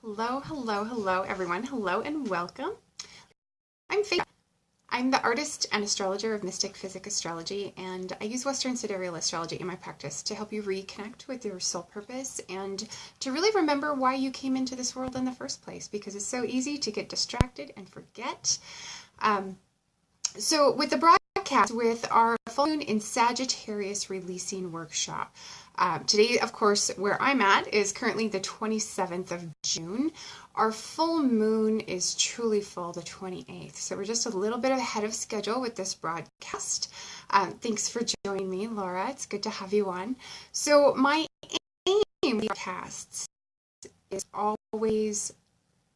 Hello, hello, hello, everyone. Hello and welcome. I'm Faith. I'm the artist and astrologer of Mystic, Physick, Astrology, and I use Western Sidereal astrology in my practice to help you reconnect with your soul purpose and to really remember why you came into this world in the first place, because it's so easy to get distracted and forget. So with the broadcast, with our full moon in Sagittarius releasing workshop, today, of course, where I'm at is currently the 27th of June. Our full moon is truly full the 28th. So we're just a little bit ahead of schedule with this broadcast. Thanks for joining me, Laura. It's good to have you on. So my aim in broadcasts is always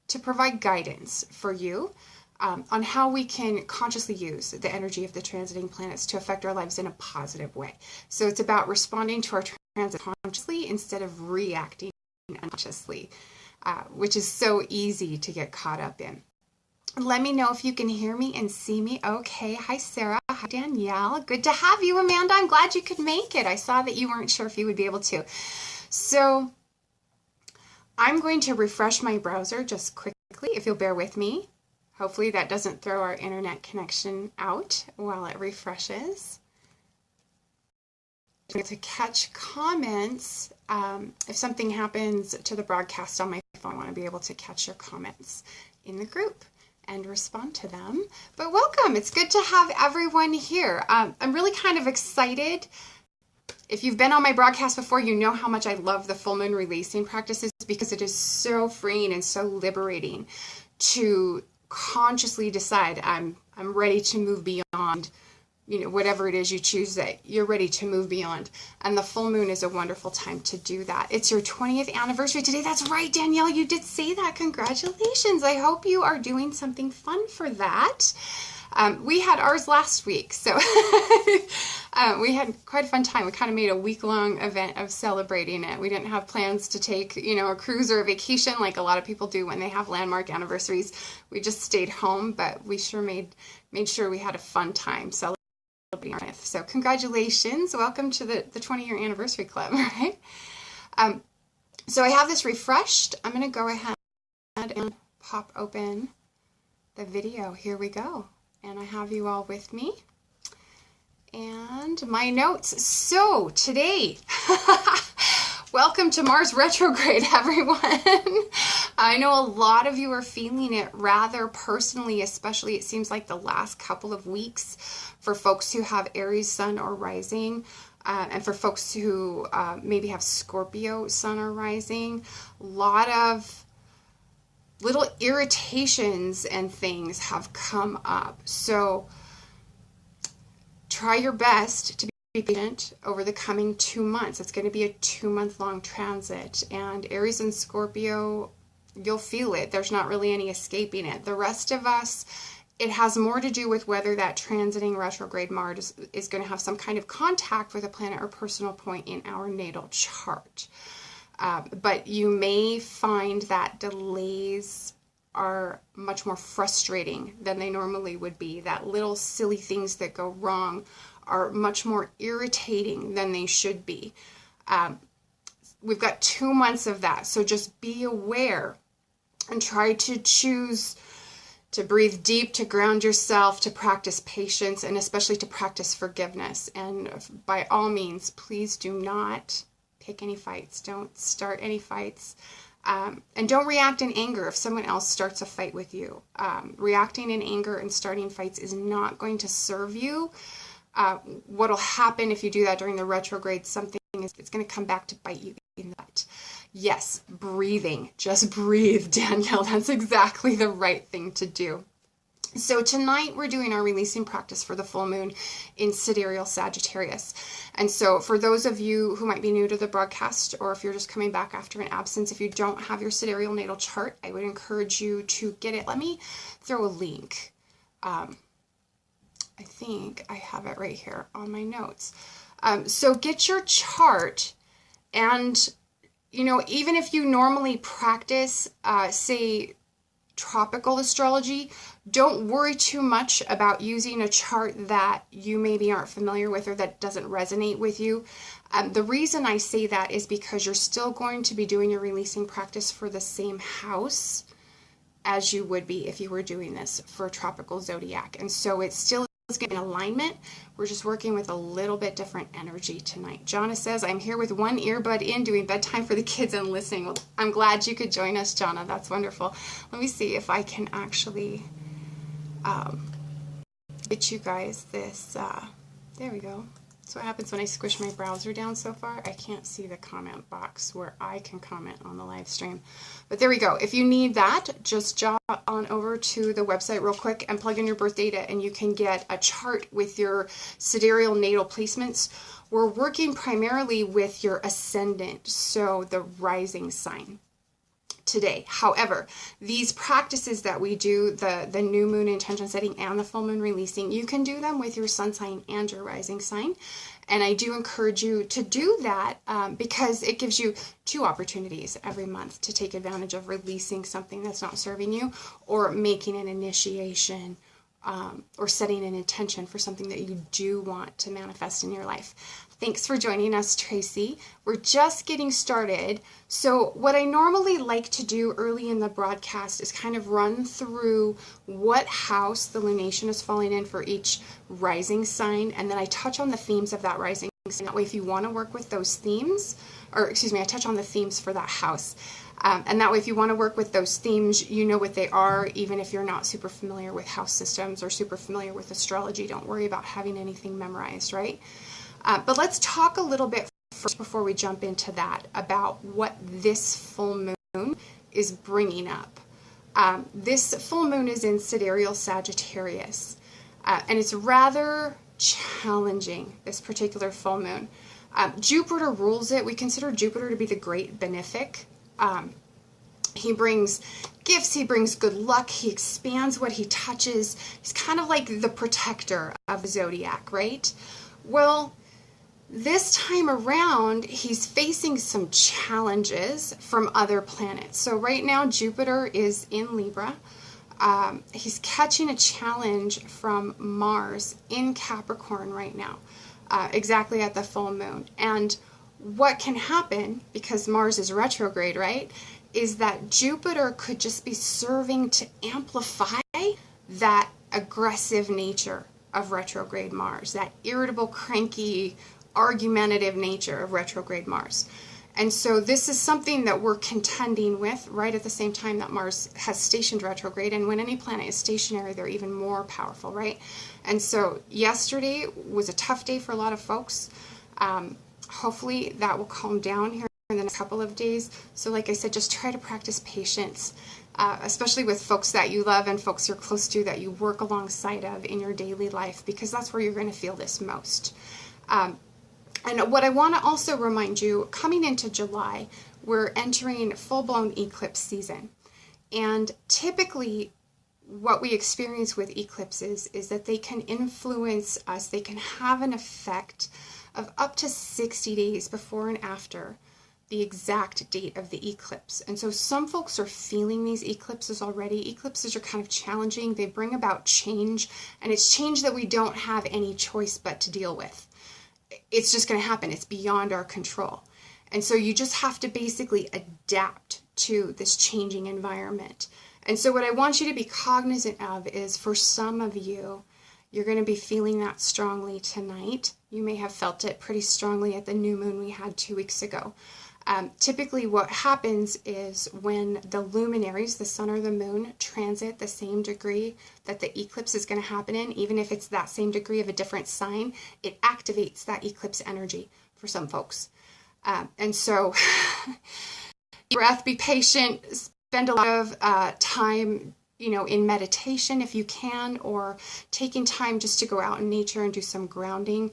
to provide guidance for you on how we can consciously use the energy of the transiting planets to affect our lives in a positive way. So it's about responding to our transit consciously instead of reacting unconsciously, which is so easy to get caught up in. Let me know if you can hear me and see me. Okay. Hi, Sarah. Hi, Danielle. Good to have you, Amanda. I'm glad you could make it. I saw that you weren't sure if you would be able to. So I'm going to refresh my browser just quickly, if you'll bear with me. Hopefully that doesn't throw our internet connection out while it refreshes. To catch comments, if something happens to the broadcast on my phone, I want to be able to catch your comments in the group and respond to them. But welcome, it's good to have everyone here. I'm really kind of excited. If you've been on my broadcast before, you know how much I love the full moon releasing practices because it is so freeing and so liberating to consciously decide I'm ready to move beyond, whatever it is you choose that you're ready to move beyond. And the full moon is a wonderful time to do that. It's your 20th anniversary today. That's right, Danielle, you did say that. Congratulations. I hope you are doing something fun for that. We had ours last week, so we had quite a fun time. We kind of made a week-long event of celebrating it. We didn't have plans to take, a cruise or a vacation like a lot of people do when they have landmark anniversaries. We just stayed home, but we sure made sure we had a fun time celebrating our 20th. So congratulations. Welcome to the 20-year anniversary club, right? So I have this refreshed. I'm going to go ahead and pop open the video. Here we go. And I have you all with me. And my notes. So today, welcome to Mars retrograde, everyone. I know a lot of you are feeling it rather personally, especially it seems like the last couple of weeks for folks who have Aries sun or rising. And for folks who maybe have Scorpio sun or rising, a lot of little irritations and things have come up. So try your best to be patient over the coming 2 months. It's going to be a 2-month-long transit. And Aries and Scorpio, you'll feel it. There's not really any escaping it. The rest of us, it has more to do with whether that transiting retrograde Mars is going to have some kind of contact with a planet or personal point in our natal chart. But you may find that delays are much more frustrating than they normally would be. That little silly things that go wrong are much more irritating than they should be. We've got 2 months of that, so just be aware and try to choose to breathe deep, to ground yourself, to practice patience, and especially to practice forgiveness. And by all means, please do not pick any fights. Don't start any fights. And don't react in anger if someone else starts a fight with you. Reacting in anger and starting fights is not going to serve you. What'll happen if you do that during the retrograde, it's going to come back to bite you in the butt. Yes, breathing. Just breathe, Danielle. That's exactly the right thing to do. So tonight we're doing our releasing practice for the full moon in Sidereal Sagittarius. And so for those of you who might be new to the broadcast, or if you're just coming back after an absence, if you don't have your sidereal natal chart, I would encourage you to get it. Let me throw a link. I think I have it right here on my notes. So get your chart, and even if you normally practice, say, tropical astrology, don't worry too much about using a chart that you maybe aren't familiar with or that doesn't resonate with you. The reason I say that is because you're still going to be doing your releasing practice for the same house as you would be if you were doing this for a tropical zodiac. And so it still is getting alignment. We're just working with a little bit different energy tonight. Jonna says, I'm here with one earbud in doing bedtime for the kids and listening. Well, I'm glad you could join us, Jonna. That's wonderful. Let me see if I can actually get you guys this. There we go. That's what happens when I squish my browser down so far. I can't see the comment box where I can comment on the live stream. But there we go. If you need that, just jump on over to the website real quick and plug in your birth data and you can get a chart with your sidereal natal placements. We're working primarily with your ascendant, so the rising sign today. However, these practices that we do, the new moon intention setting and the full moon releasing, you can do them with your sun sign and your rising sign. And I do encourage you to do that because it gives you 2 opportunities every month to take advantage of releasing something that's not serving you, or making an initiation or setting an intention for something that you do want to manifest in your life. Thanks for joining us, Tracy. We're just getting started. So what I normally like to do early in the broadcast is kind of run through what house the lunation is falling in for each rising sign, and then I touch on the themes of that rising sign. That way, if you want to work with those themes, or excuse me, I touch on the themes for that house. And that way, if you want to work with those themes, you know what they are, even if you're not super familiar with house systems or super familiar with astrology. Don't worry about having anything memorized, right? But let's talk a little bit first before we jump into that about what this full moon is bringing up. This full moon is in Sidereal Sagittarius, and it's rather challenging, this particular full moon. Jupiter rules it. We consider Jupiter to be the great benefic. He brings gifts, he brings good luck, he expands what he touches. He's kind of like the protector of the zodiac, right? Well, this time around, he's facing some challenges from other planets. So right now, Jupiter is in Libra. He's catching a challenge from Mars in Capricorn right now, exactly at the full moon. And what can happen, because Mars is retrograde, right, is that Jupiter could just be serving to amplify that aggressive nature of retrograde Mars, that irritable, cranky, argumentative nature of retrograde Mars. And so this is something that we're contending with right at the same time that Mars has stationed retrograde. And when any planet is stationary, they're even more powerful, right? And so yesterday was a tough day for a lot of folks. Hopefully that will calm down here in the next couple of days. So like I said, just try to practice patience, especially with folks that you love and folks you're close to that you work alongside of in your daily life, because that's where you're going to feel this most. And what I want to also remind you, coming into July, we're entering full-blown eclipse season. And typically, what we experience with eclipses is that they can influence us. They can have an effect of up to 60 days before and after the exact date of the eclipse. And so some folks are feeling these eclipses already. Eclipses are kind of challenging. They bring about change, and it's change that we don't have any choice but to deal with. It's just going to happen. It's beyond our control. And so you just have to basically adapt to this changing environment. And so what I want you to be cognizant of is, for some of you, you're going to be feeling that strongly tonight. You may have felt it pretty strongly at the new moon we had 2 weeks ago. Typically what happens is when the luminaries, the sun or the moon, transit the same degree that the eclipse is going to happen in, even if it's that same degree of a different sign, it activates that eclipse energy for some folks. And so breath, be patient, spend a lot of time, in meditation if you can, or taking time just to go out in nature and do some grounding,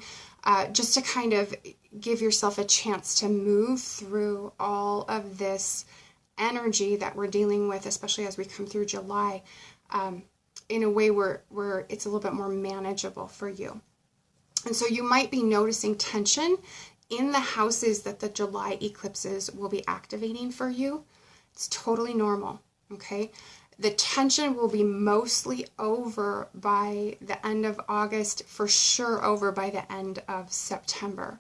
just to kind of give yourself a chance to move through all of this energy that we're dealing with, especially as we come through July, in a way where it's a little bit more manageable for you. And so you might be noticing tension in the houses that the July eclipses will be activating for you. It's totally normal, okay? The tension will be mostly over by the end of August, for sure over by the end of September.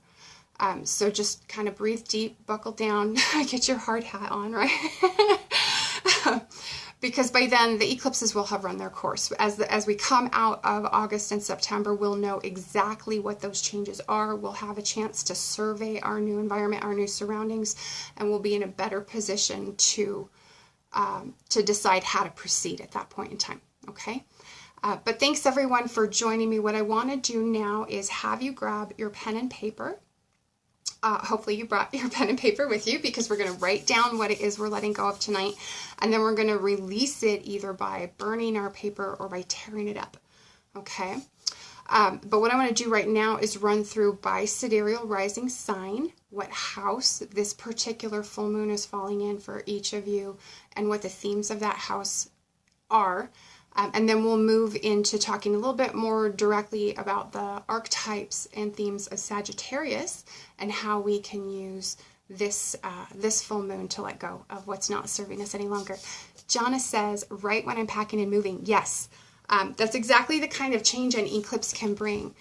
So just kind of breathe deep, buckle down, get your hard hat on, right? Because by then the eclipses will have run their course. As we come out of August and September, we'll know exactly what those changes are. We'll have a chance to survey our new environment, our new surroundings, and we'll be in a better position to decide how to proceed at that point in time, okay? But thanks everyone for joining me. What I want to do now is have you grab your pen and paper. Hopefully you brought your pen and paper with you, because we're going to write down what it is we're letting go of tonight, and then we're going to release it either by burning our paper or by tearing it up, okay? But what I want to do right now is run through by sidereal rising sign, what house this particular full moon is falling in for each of you, and what the themes of that house are. And then we'll move into talking a little bit more directly about the archetypes and themes of Sagittarius and how we can use this full moon to let go of what's not serving us any longer. Jana says, right when I'm packing and moving. Yes, that's exactly the kind of change an eclipse can bring.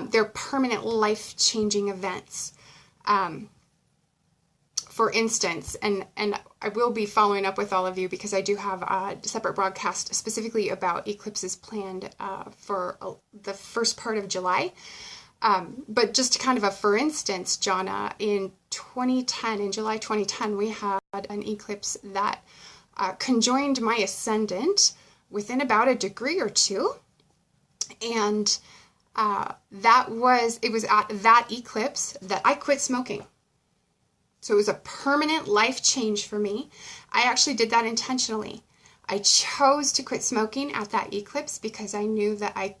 They're permanent life-changing events. For instance, and I will be following up with all of you, because I do have a separate broadcast specifically about eclipses planned for the first part of July. But just kind of for instance, Jana, in July 2010, we had an eclipse that conjoined my ascendant within about a degree or two. And it was at that eclipse that I quit smoking. So it was a permanent life change for me. I actually did that intentionally. I chose to quit smoking at that eclipse because I knew that I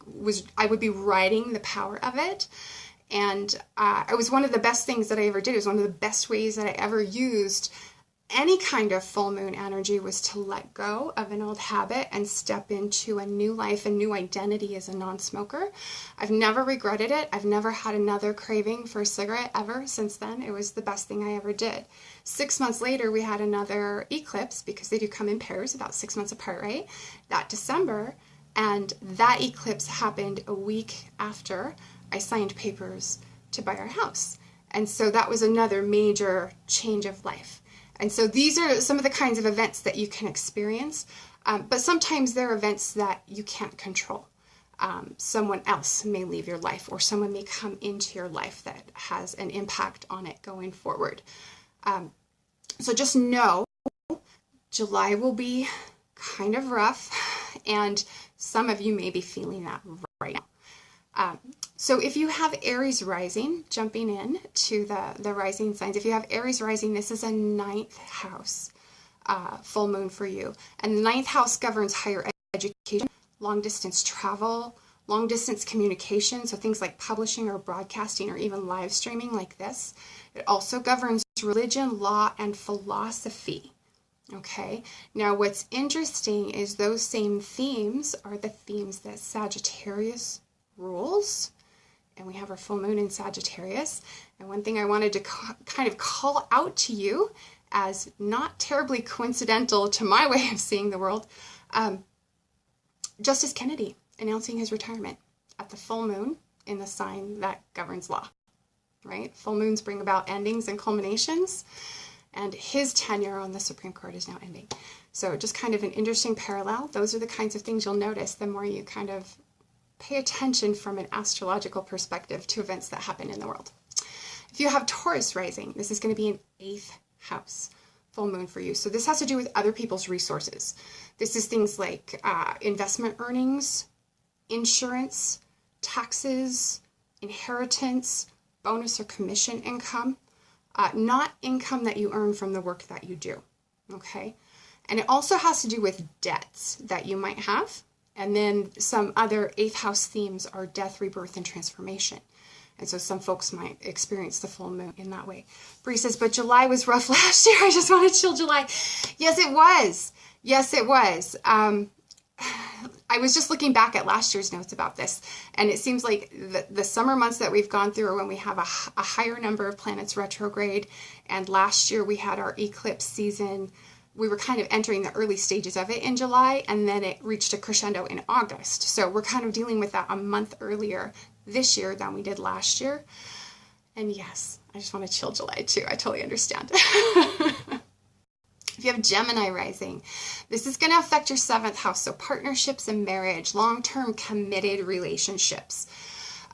would be riding the power of it. And it was one of the best things that I ever did. It was one of the best ways that I ever used any kind of full moon energy, was to let go of an old habit and step into a new life, a new identity as a non-smoker. I've never regretted it. I've never had another craving for a cigarette ever since then. It was the best thing I ever did. 6 months later, we had another eclipse, because they do come in pairs, about 6 months apart, right? That December. And that eclipse happened a week after I signed papers to buy our house. And so that was another major change of life. And so these are some of the kinds of events that you can experience, but sometimes there are events that you can't control. Someone else may leave your life, or someone may come into your life that has an impact on it going forward. So just know July will be kind of rough, and some of you may be feeling that right now. So if you have Aries rising, jumping in to the rising signs, if you have Aries rising, this is a 9th house full moon for you. And the 9th house governs higher education, long distance travel, long distance communication, so things like publishing or broadcasting or even live streaming like this. It also governs religion, law, and philosophy. Okay, now what's interesting is those same themes are the themes that Sagittarius rules, and we have our full moon in Sagittarius. And one thing I wanted to kind of call out to you as not terribly coincidental to my way of seeing the world, Justice Kennedy announcing his retirement at the full moon in the sign that governs law, right? Full moons bring about endings and culminations, and his tenure on the Supreme Court is now ending. So just kind of an interesting parallel. Those are the kinds of things you'll notice the more you kind of pay attention from an astrological perspective to events that happen in the world. If you have Taurus rising, this is going to be an 8th house full moon for you. So this has to do with other people's resources. This is things like investment earnings, insurance, taxes, inheritance, bonus or commission income, not income that you earn from the work that you do, okay? And it also has to do with debts that you might have. And then some other 8th house themes are death, rebirth, and transformation. And so some folks might experience the full moon in that way. Bree says, but July was rough last year. I just want to chill July. Yes, it was. Yes, it was. I was just looking back at last year's notes about this, and it seems like the summer months that we've gone through are when we have a higher number of planets retrograde, and last year we had our eclipse season we were kind of entering the early stages of it in July, and then it reached a crescendo in August. So we're kind of dealing with that a month earlier this year than we did last year. And yes, I just want to chill July too. I totally understand. If you have Gemini rising, this is going to affect your 7th house. So partnerships and marriage, long-term committed relationships,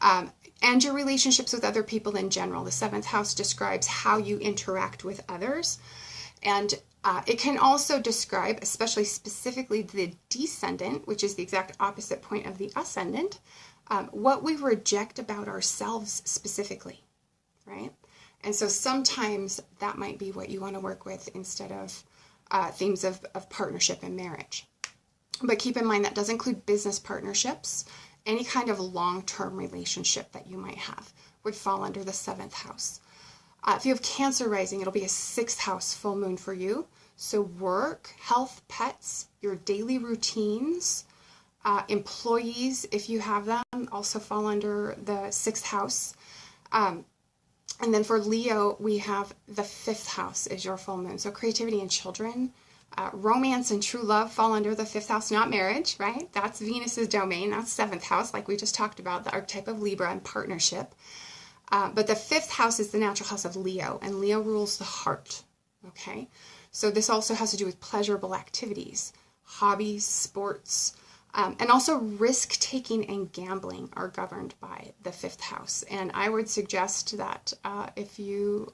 and your relationships with other people in general. The 7th house describes how you interact with others. And it can also describe, especially specifically the descendant, which is the exact opposite point of the ascendant, what we reject about ourselves specifically, right? And so sometimes that might be what you want to work with instead of themes of partnership and marriage. But keep in mind that does include business partnerships. Any kind of long-term relationship that you might have would fall under the 7th house. If you have Cancer rising, it'll be a 6th house full moon for you. So work, health, pets, your daily routines, employees, if you have them, also fall under the 6th house. And then for Leo, we have the 5th house is your full moon. So creativity and children, romance and true love fall under the 5th house, not marriage, right? That's Venus's domain. That's 7th house, like we just talked about, the archetype of Libra and partnership. But the 5th house is the natural house of Leo, and Leo rules the heart, okay? So this also has to do with pleasurable activities, hobbies, sports, and also risk-taking and gambling are governed by the 5th house. And I would suggest that if you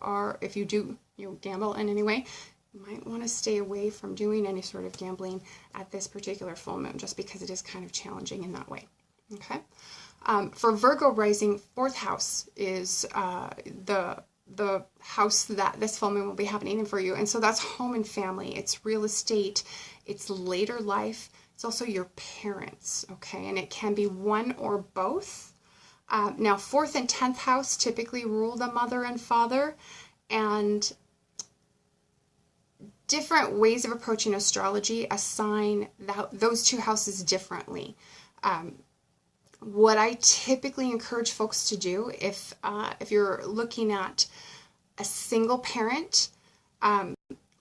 do gamble in any way, you might want to stay away from doing any sort of gambling at this particular full moon, just because it is kind of challenging in that way, okay? For Virgo rising, 4th house is the house that this full moon will be happening in for you. And so that's home and family. It's real estate. It's later life. It's also your parents, okay? And it can be one or both. Now, 4th and 10th house typically rule the mother and father. And different ways of approaching astrology assign those two houses differently. What I typically encourage folks to do, if you're looking at a single parent,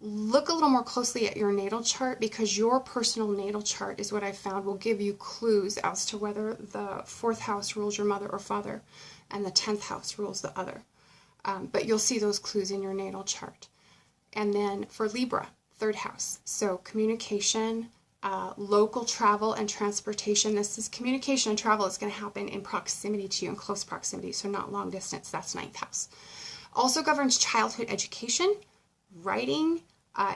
look a little more closely at your natal chart, because your personal natal chart is what I found will give you clues as to whether the 4th house rules your mother or father and the 10th house rules the other. But you'll see those clues in your natal chart. And then for Libra, 3rd house, so communication, local travel and transportation. This is communication and travel is going to happen in proximity to you, in close proximity, so not long distance. That's 9th house. Also governs childhood education, writing,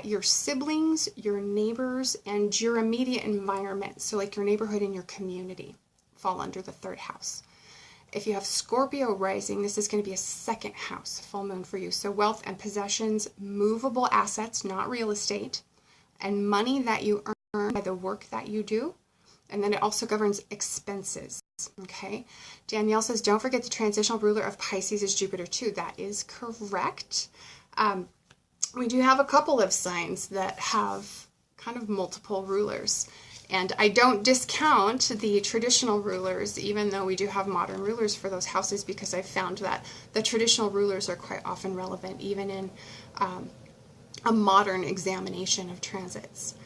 your siblings, your neighbors, and your immediate environment. So like your neighborhood and your community fall under the 3rd house. If you have Scorpio rising, this is going to be a 2nd house full moon for you. So wealth and possessions, movable assets, not real estate, and money that you earn by the work that you do. And then it also governs expenses, okay? Danielle says, don't forget the transitional ruler of Pisces is Jupiter too. That is correct. We do have a couple of signs that have kind of multiple rulers. And I don't discount the traditional rulers, even though we do have modern rulers for those houses, because I've found that the traditional rulers are quite often relevant, even in a modern examination of transits.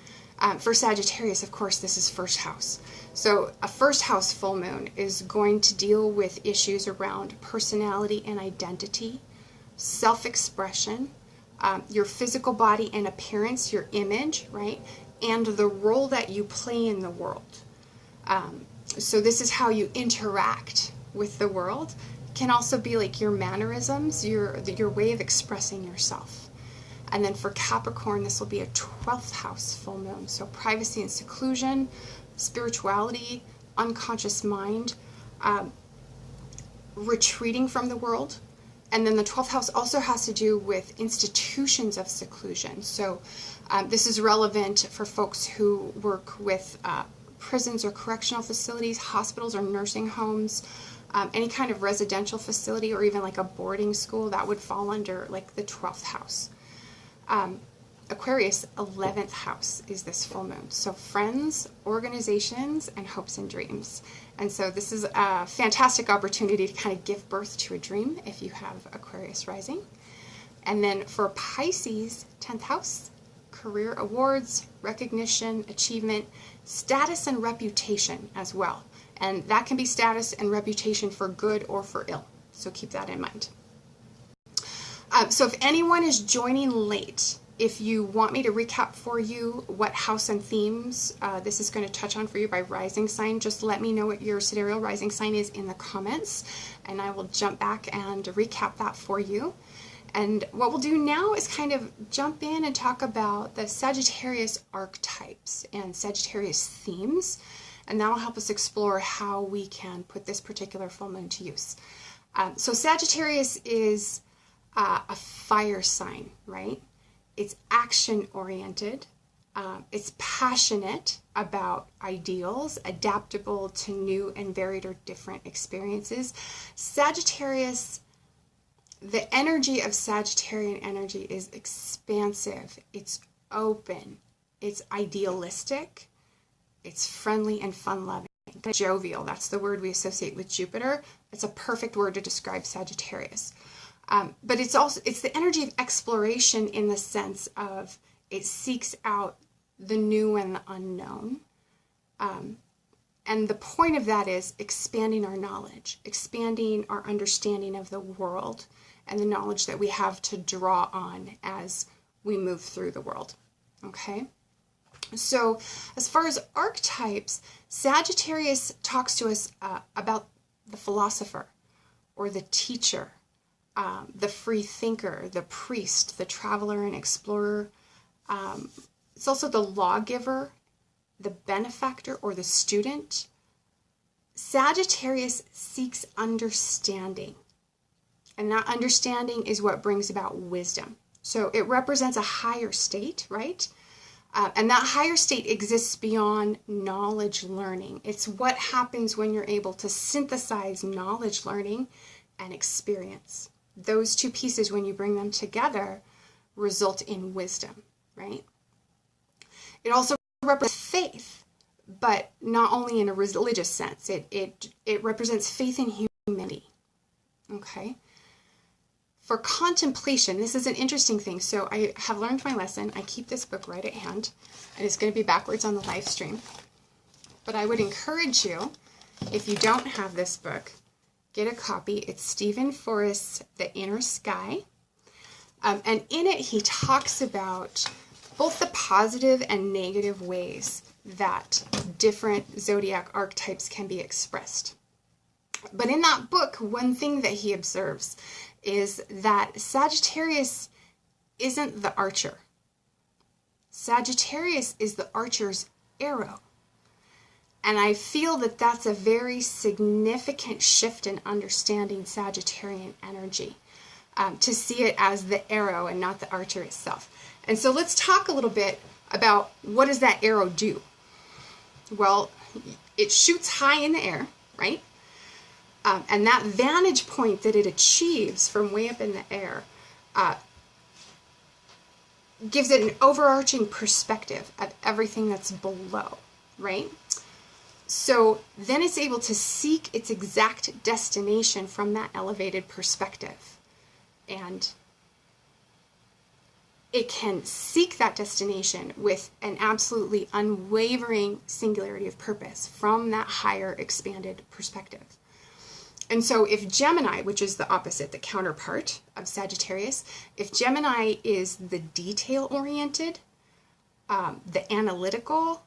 For Sagittarius, of course, this is 1st house. So a 1st house full moon is going to deal with issues around personality and identity, self-expression, your physical body and appearance, your image, right? And the role that you play in the world. So this is how you interact with the world. It can also be like your mannerisms, your way of expressing yourself. And then for Capricorn, this will be a 12th house full moon. So privacy and seclusion, spirituality, unconscious mind, retreating from the world. And then the 12th house also has to do with institutions of seclusion. So this is relevant for folks who work with prisons or correctional facilities, hospitals or nursing homes, any kind of residential facility, or even like a boarding school. That would fall under like the 12th house. Aquarius, 11th house is this full moon. So friends, organizations, and hopes and dreams. And so this is a fantastic opportunity to kind of give birth to a dream if you have Aquarius rising. And then for Pisces, 10th house, career awards, recognition, achievement, status and reputation as well. And that can be status and reputation for good or for ill. So keep that in mind. So if anyone is joining late, if you want me to recap for you what house and themes this is going to touch on for you by rising sign, just let me know what your sidereal rising sign is in the comments, and I will jump back and recap that for you. And what we'll do now is kind of jump in and talk about the Sagittarius archetypes and Sagittarius themes, and that will help us explore how we can put this particular full moon to use. So Sagittarius is a fire sign, right? It's action-oriented. It's passionate about ideals, adaptable to new and varied or different experiences. Sagittarius, the energy of Sagittarian energy is expansive. It's open. It's idealistic. It's friendly and fun-loving. Jovial, that's the word we associate with Jupiter. It's a perfect word to describe Sagittarius. But it's the energy of exploration in the sense of it seeks out the new and the unknown. And the point of that is expanding our knowledge, expanding our understanding of the world and the knowledge that we have to draw on as we move through the world. Okay? So as far as archetypes, Sagittarius talks to us about the philosopher or the teacher, the free thinker, the priest, the traveler and explorer. It's also the lawgiver, the benefactor, or the student. Sagittarius seeks understanding, and that understanding is what brings about wisdom. So it represents a higher state, right? And that higher state exists beyond knowledge learning. It's what happens when you're able to synthesize knowledge learning and experience. Those two pieces, when you bring them together, result in wisdom, right? It also represents faith, but not only in a religious sense. It represents faith in humanity, okay? For contemplation, this is an interesting thing. So I have learned my lesson. I keep this book right at hand, and it's going to be backwards on the live stream. But I would encourage you, if you don't have this book, get a copy. It's Stephen Forrest's The Inner Sky. And in it, he talks about both the positive and negative ways that different zodiac archetypes can be expressed. But in that book, one thing that he observes is that Sagittarius isn't the archer. Sagittarius is the archer's arrow. And I feel that that's a very significant shift in understanding Sagittarian energy, to see it as the arrow and not the archer itself. And so let's talk a little bit about what does that arrow do? Well, it shoots high in the air, right? And that vantage point that it achieves from way up in the air gives it an overarching perspective of everything that's below, right? So then it's able to seek its exact destination from that elevated perspective. And it can seek that destination with an absolutely unwavering singularity of purpose from that higher expanded perspective. And so if Gemini, which is the opposite, the counterpart of Sagittarius, if Gemini is the detail-oriented, the analytical,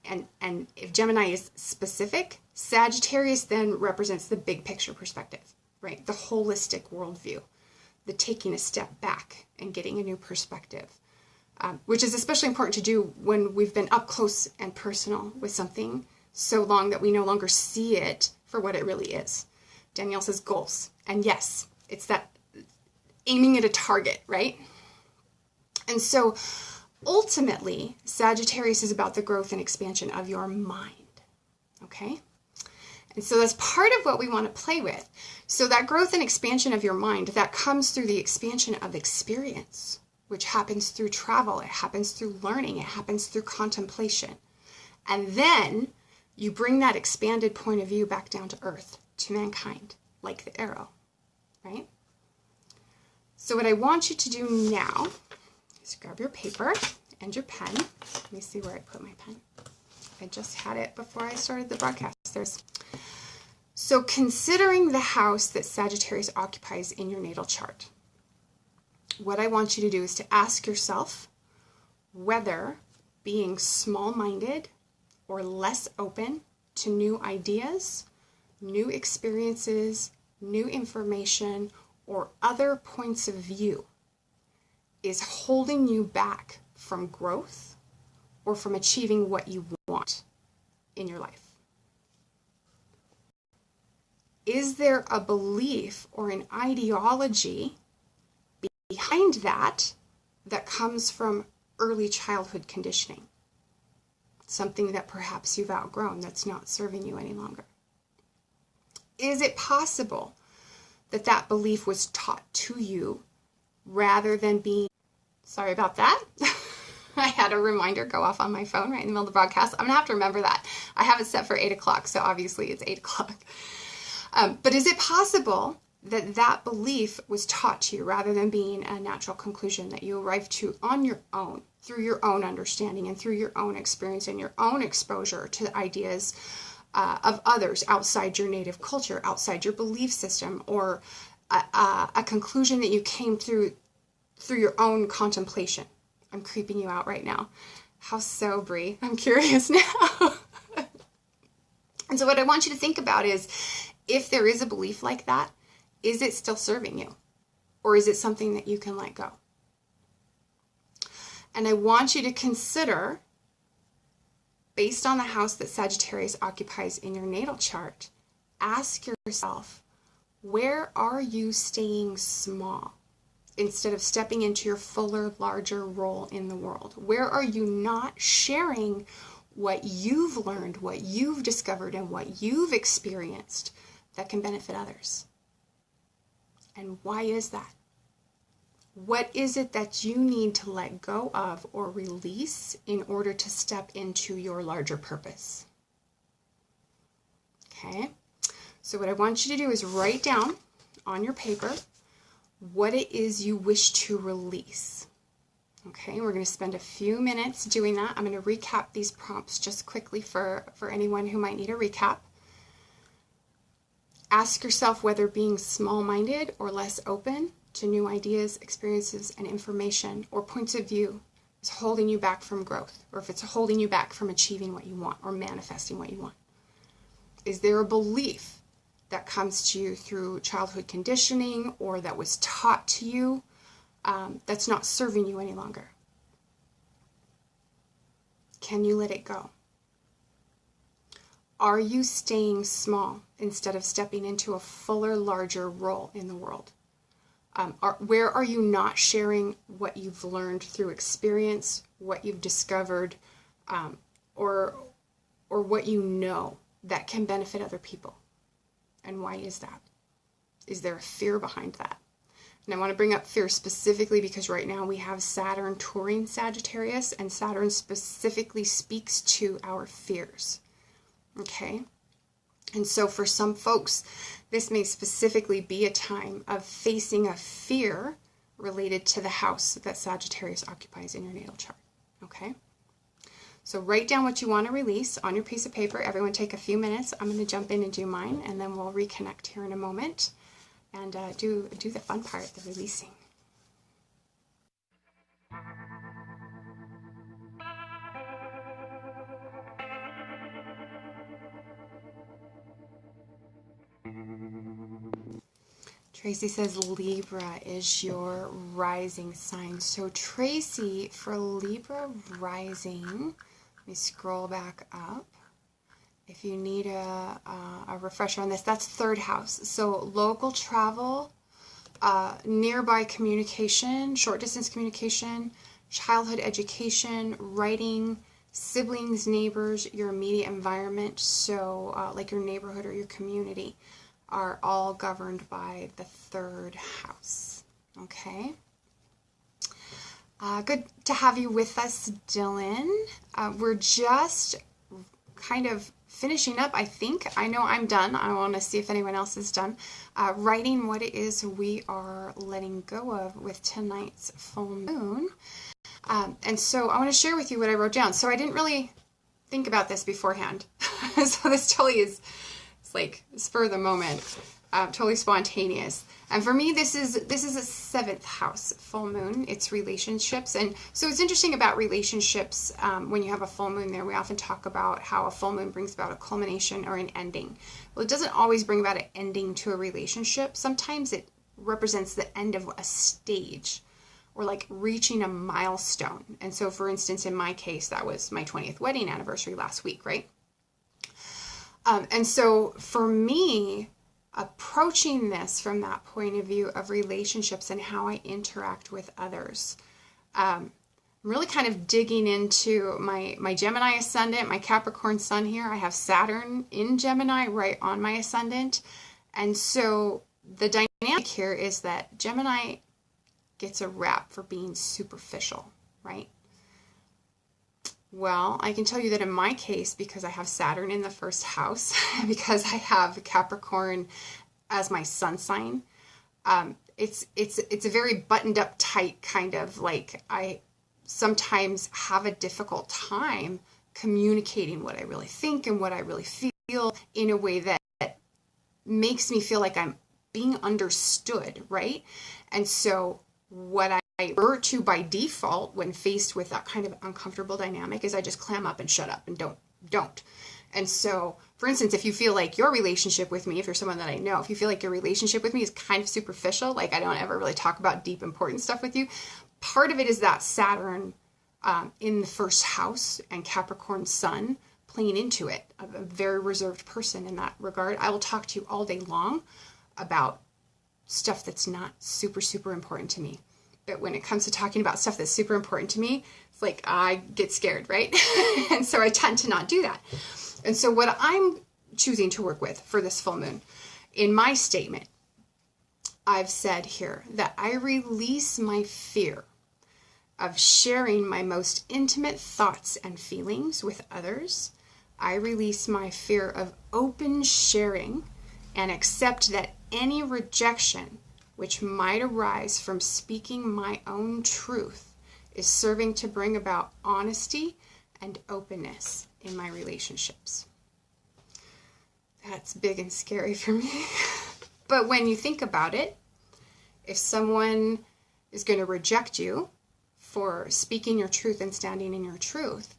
and if Gemini is specific, Sagittarius then represents the big picture perspective, right? The holistic worldview, the taking a step back and getting a new perspective, which is especially important to do when we've been up close and personal with something so long that we no longer see it for what it really is. Danielle says goals. And yes, it's that aiming at a target, right? And so ultimately, Sagittarius is about the growth and expansion of your mind, okay? And so that's part of what we want to play with. So that growth and expansion of your mind, that comes through the expansion of experience, which happens through travel, it happens through learning, it happens through contemplation. And then you bring that expanded point of view back down to earth, to mankind, like the arrow, right? So what I want you to do now is grab your paper and your pen. Let me see where I put my pen. I just had it before I started the broadcast. So considering the house that Sagittarius occupies in your natal chart, what I want you to do is to ask yourself whether being small-minded or less open to new ideas, new experiences, new information, or other points of view is holding you back from growth or from achieving what you want in your life. Is there a belief or an ideology behind that that comes from early childhood conditioning? Something that perhaps you've outgrown that's not serving you any longer. Is it possible that that belief was taught to you rather than being... Sorry about that. I had a reminder go off on my phone right in the middle of the broadcast. I'm going to have to remember that. I have it set for 8 o'clock, so obviously it's 8 o'clock. But is it possible that that belief was taught to you rather than being a natural conclusion that you arrived to on your own, through your own understanding and through your own experience and your own exposure to the ideas of others outside your native culture, outside your belief system, or a conclusion that you came through your own contemplation? I'm creeping you out right now. How so, Bree? I'm curious now. And so what I want you to think about is, if there is a belief like that, is it still serving you? Or is it something that you can let go? And I want you to consider, based on the house that Sagittarius occupies in your natal chart, ask yourself, where are you staying small instead of stepping into your fuller, larger role in the world? Where are you not sharing what you've learned, what you've discovered, and what you've experienced that can benefit others? And why is that? What is it that you need to let go of or release in order to step into your larger purpose? Okay, so what I want you to do is write down on your paper what it is you wish to release. Okay, we're going to spend a few minutes doing that. I'm going to recap these prompts just quickly for anyone who might need a recap. Ask yourself whether being small-minded or less open to new ideas, experiences, and information or points of view is holding you back from growth, or if it's holding you back from achieving what you want or manifesting what you want. Is there a belief that comes to you through childhood conditioning or that was taught to you that's not serving you any longer? Can you let it go? Are you staying small instead of stepping into a fuller, larger role in the world? Where are you not sharing what you've learned through experience, what you've discovered, or what you know that can benefit other people? And why is that? Is there a fear behind that? And I want to bring up fear specifically because right now we have Saturn touring Sagittarius, and Saturn specifically speaks to our fears. Okay? And so for some folks, this may specifically be a time of facing a fear related to the house that Sagittarius occupies in your natal chart. Okay? So write down what you want to release on your piece of paper. Everyone take a few minutes. I'm going to jump in and do mine, and then we'll reconnect here in a moment and do the fun part, the releasing. Tracy says Libra is your rising sign. So Tracy, for Libra rising, let me scroll back up. If you need a refresher on this, that's third house. So local travel, nearby communication, short distance communication, childhood education, writing, siblings, neighbors, your immediate environment, so like your neighborhood or your community, are all governed by the third house. Okay. Good to have you with us, Dylan. We're just kind of finishing up, I think. I know I'm done. I want to see if anyone else is done. Writing what it is we are letting go of with tonight's full moon. And so I want to share with you what I wrote down. So I didn't really think about this beforehand. So this totally is, it's like spur of the moment, totally spontaneous. And for me, this is a 7th house full moon. It's relationships. And so it's interesting about relationships. When you have a full moon there, we often talk about how a full moon brings about a culmination or an ending. Well, it doesn't always bring about an ending to a relationship. Sometimes it represents the end of a stage, or like reaching a milestone. And so, for instance, in my case, that was my 20th wedding anniversary last week, right? And so for me, approaching this from that point of view of relationships and how I interact with others, I'm really kind of digging into my Gemini ascendant, my Capricorn sun here. I have Saturn in Gemini right on my ascendant. And so the dynamic here is that Gemini gets a rap for being superficial, right? Well, I can tell you that in my case, because I have Saturn in the 1st house, because I have Capricorn as my sun sign, it's a very buttoned up tight kind of, like, I sometimes have a difficult time communicating what I really think and what I really feel in a way that makes me feel like I'm being understood, right? And so what I revert to by default when faced with that kind of uncomfortable dynamic is I just clam up and shut up and don't. And so, for instance, if you feel like your relationship with me, if you're someone that I know, if you feel like your relationship with me is kind of superficial, like I don't ever really talk about deep, important stuff with you, part of it is that Saturn in the 1st house and Capricorn sun playing into it. I'm a very reserved person in that regard. I will talk to you all day long about stuff that's not super, super important to me. But when it comes to talking about stuff that's super important to me, it's like I get scared, right? And so I tend to not do that. And so what I'm choosing to work with for this full moon, in my statement, I've said here that I release my fear of sharing my most intimate thoughts and feelings with others. I release my fear of open sharing and accept that any rejection which might arise from speaking my own truth is serving to bring about honesty and openness in my relationships. That's big and scary for me. But when you think about it, if someone is going to reject you for speaking your truth and standing in your truth,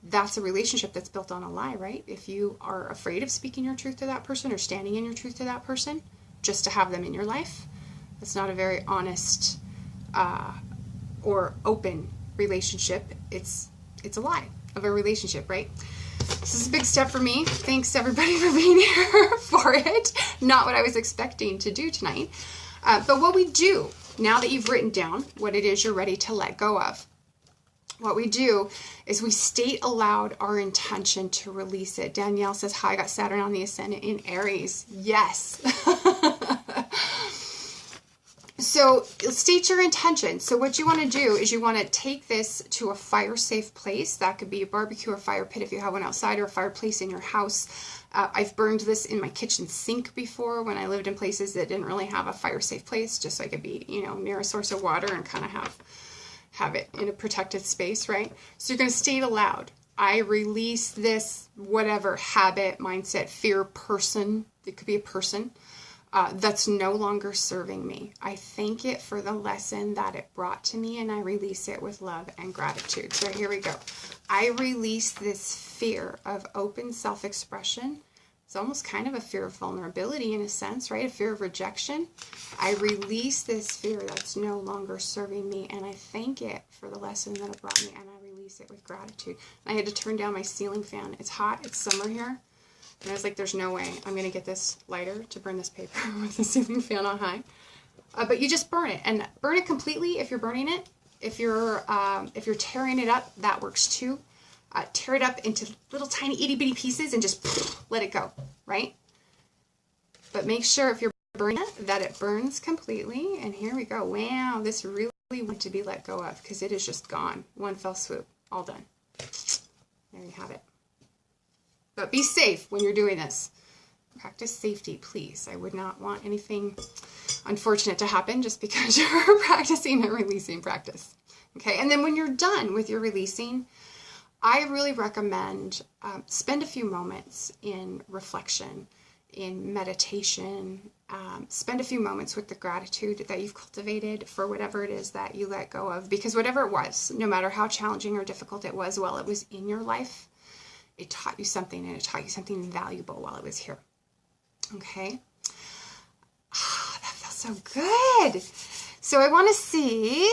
that's a relationship that's built on a lie, right? If you are afraid of speaking your truth to that person or standing in your truth to that person just to have them in your life, that's not a very honest or open relationship. It's a lie of a relationship, right? This is a big step for me. Thanks everybody for being here for it. Not what I was expecting to do tonight. But what we do, now that you've written down what it is you're ready to let go of, what we do is we state aloud our intention to release it. Danielle says, hi, I got Saturn on the ascendant in Aries. Yes. So state your intention. So what you want to do is you want to take this to a fire safe place. That could be a barbecue or fire pit if you have one outside, or a fireplace in your house. I've burned this in my kitchen sink before when I lived in places that didn't really have a fire safe place, just so I could be, near a source of water and kind of have it in a protected space, right? So you're going to state aloud, I release this whatever habit, mindset, fear, person, it could be a person, that's no longer serving me. I thank it for the lesson that it brought to me, and I release it with love and gratitude. So here we go. I release this fear of open self-expression. It's almost kind of a fear of vulnerability in a sense, right? A fear of rejection. I release this fear that's no longer serving me, and I thank it for the lesson that it brought me, and I release it with gratitude. And I had to turn down my ceiling fan. It's hot. It's summer here. And I was like, there's no way I'm going to get this lighter to burn this paper with the ceiling fan on high. But you just burn it, and burn it completely if you're burning it. If you're tearing it up, that works too. Tear it up into little tiny itty bitty pieces and just let it go, right? But make sure if you're burning it, that it burns completely. And here we go. Wow, this really wants to be let go of, because it is just gone. One fell swoop. All done. There you have it. But be safe when you're doing this. Practice safety, please. I would not want anything unfortunate to happen just because you're practicing a releasing practice. Okay, and then when you're done with your releasing, I really recommend spend a few moments in reflection, in meditation, spend a few moments with the gratitude that you've cultivated for whatever it is that you let go of, because whatever it was, no matter how challenging or difficult it was while it was in your life, it taught you something, and it taught you something valuable while it was here. Okay? Ah, that feels so good. So I want to see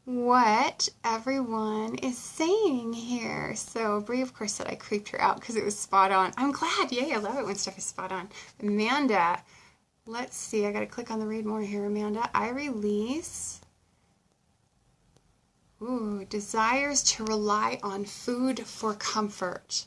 what everyone is saying here. So Brie, of course, said I creeped her out because it was spot on. I'm glad. Yay, I love it when stuff is spot on. Amanda, let's see. I got to click on the read more here. Amanda, I release desires to rely on food for comfort.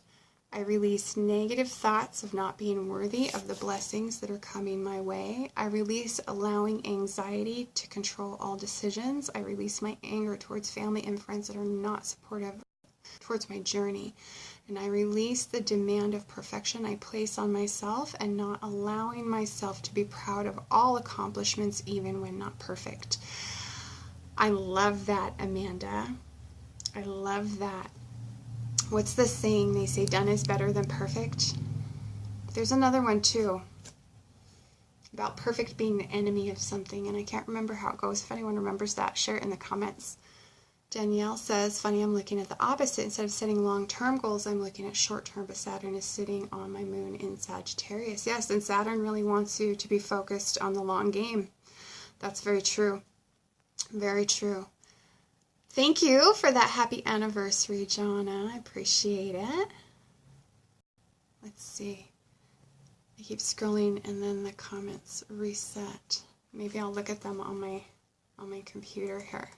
I release negative thoughts of not being worthy of the blessings that are coming my way. I release allowing anxiety to control all decisions. I release my anger towards family and friends that are not supportive towards my journey. And I release the demand of perfection I place on myself and not allowing myself to be proud of all accomplishments, even when not perfect. I love that, Amanda. I love that. What's the saying? They say done is better than perfect. There's another one too about perfect being the enemy of something, and I can't remember how it goes. If anyone remembers that, share it in the comments. Danielle says, funny, I'm looking at the opposite. Instead of setting long-term goals, I'm looking at short-term, but Saturn is sitting on my moon in Sagittarius. Yes, and Saturn really wants you to be focused on the long game. That's very true. Very true. Thank you for that happy anniversary, Jonna. I appreciate it. Let's see. I keep scrolling and then the comments reset. Maybe I'll look at them on my computer here.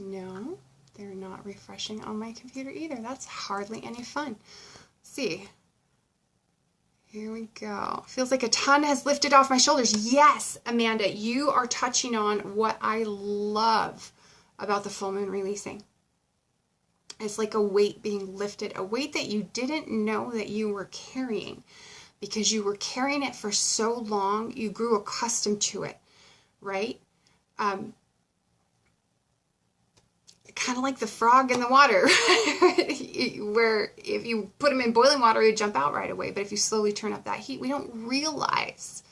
No, they're not refreshing on my computer either. That's hardly any fun. Let's see. Here we go. Feels like a ton has lifted off my shoulders. Yes, Amanda, you are touching on what I love about the full moon releasing. It's like a weight being lifted, a weight that you didn't know that you were carrying because you were carrying it for so long, you grew accustomed to it, right? Kind of like the frog in the water, where if you put them in boiling water, you jump out right away. But if you slowly turn up that heat, we don't realize.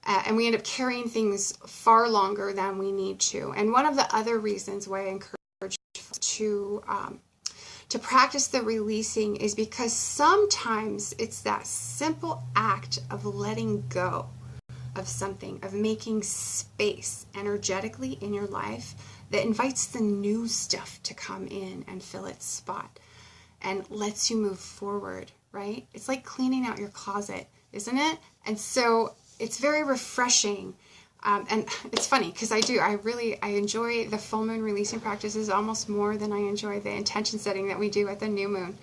And we end up carrying things far longer than we need to. And one of the other reasons why I encourage to practice the releasing is because sometimes it's that simple act of letting go of something, of making space energetically in your life that invites the new stuff to come in and fill its spot and lets you move forward, right? It's like cleaning out your closet, isn't it? And so it's very refreshing. And it's funny because I enjoy the full moon releasing practices almost more than I enjoy the intention setting that we do at the new moon.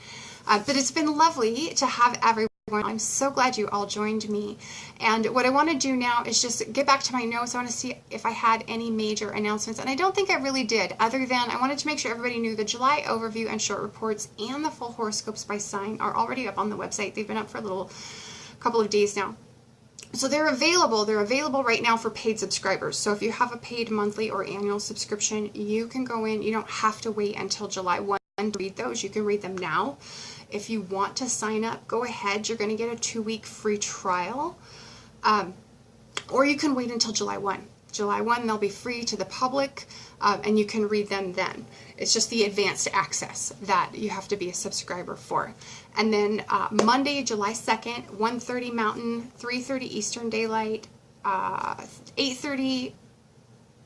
But it's been lovely to have everyone. I'm so glad you all joined me. And what I want to do now is just get back to my notes. I want to see if I had any major announcements. And I don't think I really did, other than I wanted to make sure everybody knew the July overview and short reports and the full horoscopes by sign are already up on the website. They've been up for a couple of days now. So they're available. They're available right now for paid subscribers. So if you have a paid monthly or annual subscription, you can go in. You don't have to wait until July 1 to read those. You can read them now. If you want to sign up, go ahead. You're going to get a 2-week free trial. Or you can wait until July 1. July 1, they'll be free to the public, and you can read them then. It's just the advanced access that you have to be a subscriber for. And then Monday, July 2nd, 1:30 Mountain, 3:30 Eastern Daylight, 8:30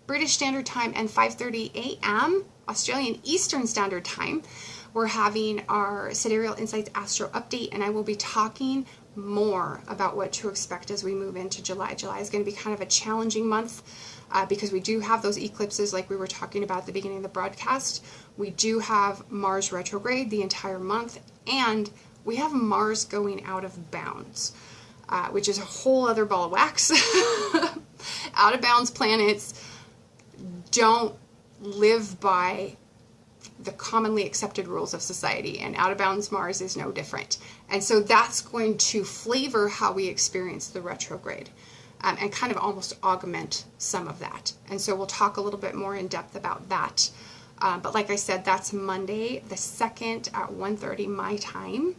British Standard Time, and 5:30 a.m. Australian Eastern Standard Time. We're having our Sidereal Insights Astro Update, and I will be talking more about what to expect as we move into July. July is going to be kind of a challenging month because we do have those eclipses like we were talking about at the beginning of the broadcast. We do have Mars retrograde the entire month, and we have Mars going out of bounds, which is a whole other ball of wax. Out of bounds planets don't live by the commonly accepted rules of society, and out of bounds Mars is no different. And so that's going to flavor how we experience the retrograde, and kind of almost augment some of that. And so we'll talk a little bit more in depth about that. But like I said, that's Monday the 2nd at 1:30 my time,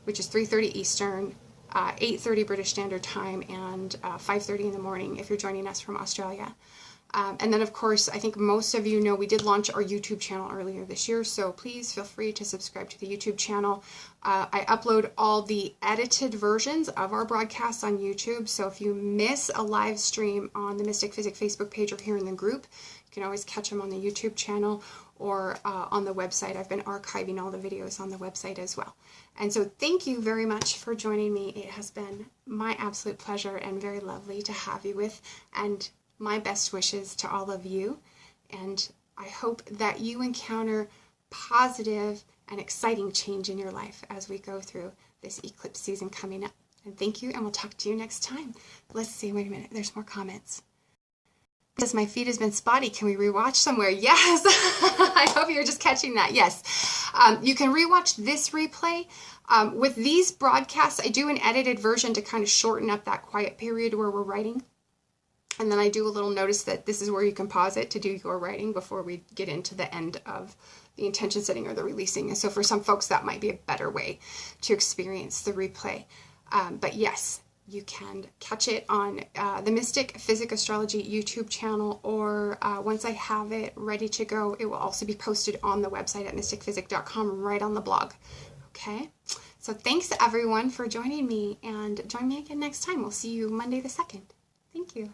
which is 3:30 Eastern, 8:30 British Standard Time, and 5:30 in the morning if you're joining us from Australia. And then, of course, I think most of you know we did launch our YouTube channel earlier this year, so please feel free to subscribe to the YouTube channel. I upload all the edited versions of our broadcasts on YouTube, so if you miss a live stream on the Mystick Physick Facebook page or here in the group, you can always catch them on the YouTube channel or on the website. I've been archiving all the videos on the website as well. And so thank you very much for joining me. It has been my absolute pleasure and very lovely to have you with, and my best wishes to all of you, and I hope that you encounter positive and exciting change in your life as we go through this eclipse season coming up. And thank you, and we'll talk to you next time. Let's see, wait a minute, there's more comments. Because my feed has been spotty, can we rewatch somewhere? Yes! I hope you're just catching that. Yes. You can rewatch this replay. With these broadcasts, I do an edited version to kind of shorten up that quiet period where we're writing. And then I do a little notice that this is where you can pause it to do your writing before we get into the end of the intention setting or the releasing. And so for some folks, that might be a better way to experience the replay. But yes, you can catch it on the Mystick Physick Astrology YouTube channel, or once I have it ready to go, it will also be posted on the website at mystickphysick.com right on the blog. Okay, so thanks everyone for joining me, and join me again next time. We'll see you Monday the 2nd. Thank you.